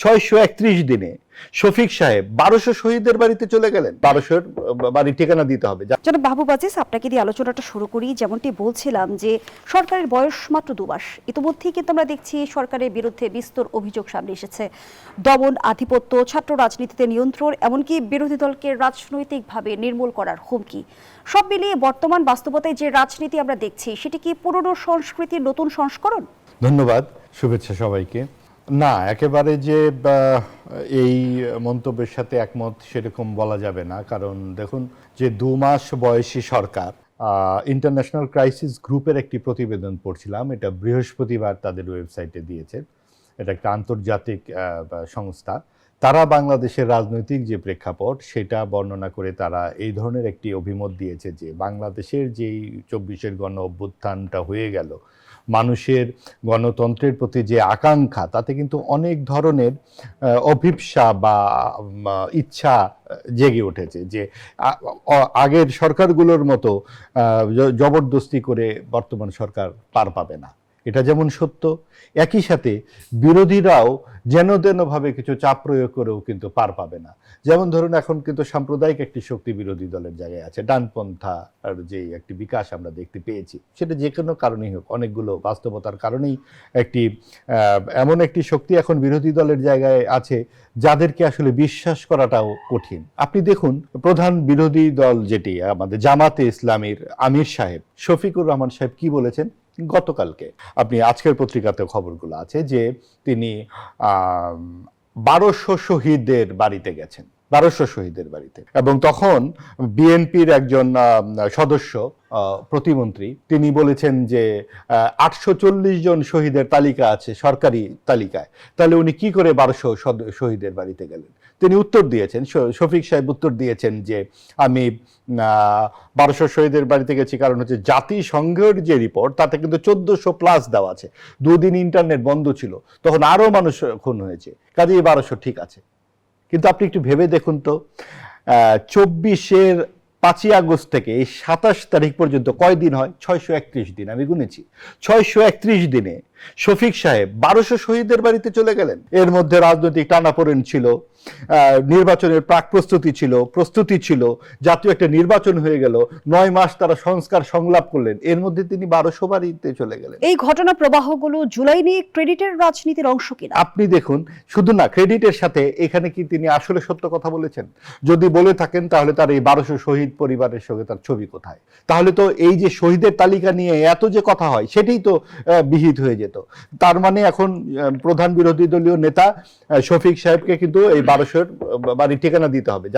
631 দিনে শফিক সাহেব 1200 শহীদের বাড়িতে চলে গেলেন। 1200 বাড়ির ঠিকানা দিতে হবে। জনাব মাহবুব আজিজ, আপনাকে দিয়ে আলোচনাটা শুরু করি। যেমনটি বলছিলাম যে সরকারের বয়স মাত্র 2 মাস, ইতিমধ্যেই কিন্তু আমরা দেখছি সরকারের বিরুদ্ধে বিস্তর অভিযোগ সামনে এসেছে। দমন, আধিপত্য, ছাত্র রাজনীতিতে নিয়ন্ত্রণ, এমনকি বিরোধী দলকে রাজনৈতিকভাবে নির্মূল করার হুমকি। সব মিলিয়ে বর্তমান বাস্তবতায় যে রাজনীতি আমরা দেখছি সেটি কি পুরনো সংস্কৃতির নতুন সংস্করণ? ধন্যবাদ, শুভেচ্ছা সবাইকে। না, একেবারে যে এই মন্তব্যের সাথে একমত সেরকম বলা যাবে না। কারণ দেখুন, যে 2 মাস বয়সী সরকার, ইন্টারন্যাশনাল ক্রাইসিস গ্রুপের একটি প্রতিবেদন পড়ছিলাম, এটা বৃহস্পতিবার তাদের ওয়েবসাইটে দিয়েছে। এটা একটা আন্তর্জাতিক সংস্থা। তারা বাংলাদেশের রাজনৈতিক যে প্রেক্ষাপট সেটা বর্ণনা করে তারা এই ধরনের একটি অভিমত দিয়েছে যে বাংলাদেশের যেই 24-এর গণ অভ্যুত্থানটা হয়ে গেল, মানুষের গণতন্ত্রের প্রতি যে আকাঙ্ক্ষা, তাতে কিন্তু অনেক ধরনের অভিপ্সা বা ইচ্ছা জেগে উঠেছে যে আগের সরকারগুলোর মতো জবরদস্তি করে বর্তমান সরকার পার পাবে না। এটা যেমন সত্য, একই সাথে বিরোধীরাও যেন তেনভাবে কিছু চাপ প্রয়োগ করেও কিন্তু পার পাবে না। যেমন ধরুন, এখন কিন্তু সাম্প্রদায়িক একটি শক্তি বিরোধী দলের জায়গায় আছে, ডানপন্থার যে একটি বিকাশ আমরা দেখতে পেয়েছি, সেটা যে কোনো কারণেই হোক, অনেকগুলো বাস্তবতার কারণেই একটি এমন একটি শক্তি এখন বিরোধী দলের জায়গায় আছে যাদেরকে আসলে বিশ্বাস করাটাও কঠিন। আপনি দেখুন, প্রধান বিরোধী দল যেটি আমাদের জামাতে ইসলামীর আমির সাহেব শফিকুর রহমান সাহেব কি বলেছেন গতকালকে, আপনি আজকের পত্রিকাতে খবরগুলো আছে যে তিনি 1200 শহীদের বাড়িতে গেছেন, 1200 শহীদের বাড়িতে। এবং তখন বিএনপির একজন সদস্য, প্রতিমন্ত্রী, তিনি বলেছেন যে 840 জন শহীদের তালিকা আছে সরকারি তালিকায়, তাহলে উনি কি করে 1200 শহীদের বাড়িতে গেলেন? তিনি উত্তর দিয়েছেন, শফিক সাহেব উত্তর দিয়েছেন যে আমি 1200 শহীদের বাড়িতে গেছি কারণ হচ্ছে জাতিসংঘের যে রিপোর্ট তাতে কিন্তু 1400+ দেওয়া আছে, 2 দিন ইন্টারনেট বন্ধ ছিল, তখন আরো মানুষ খুন হয়েছে, কাজেই 1200 ঠিক আছে। কিন্তু আপনি একটু ভেবে দেখুন তো, 24-এর 5ই আগস্ট থেকে 27 তারিখ পর্যন্ত কয়দিন হয়? 631 দিন। আমি গুনেছি, 631 দিনে শফিক সাহেব 1200 শহীদের বাড়িতে চলে গেলেন। এর মধ্যে রাজনৈতিক টানাপোড়েন ছিল, নির্বাচনের প্রাক প্রস্তুতি ছিল, জাতীয় একটা নির্বাচন হয়ে গেল, 9 মাস তারা সংস্কার সংলাপ করলেন, এর মধ্যে তিনি 1200 বাড়িতে চলে গেলেন। এই ঘটনা প্রবাহগুলো জুলাই নিয়ে ক্রেডিটের রাজনীতির অংশ কিনা? আপনি দেখুন, শুধু না ক্রেডিটের সাথে এখানে কি তিনি আসলে সত্য কথা বলেছেন? যদি বলে থাকেন তাহলে তার এই 1200 শহীদ পরিবারের সঙ্গে তার ছবি কোথায়? তাহলে তো এই যে শহীদের তালিকা নিয়ে এত যে কথা হয় সেটাই তো বিহিত হয়ে যেত। তার মানে এখন প্রধান বিরোধী দলীয় নেতা শফিক সাহেবকে কিন্তু এই 1200 বাড়ির ঠিকানা দিতে হবে।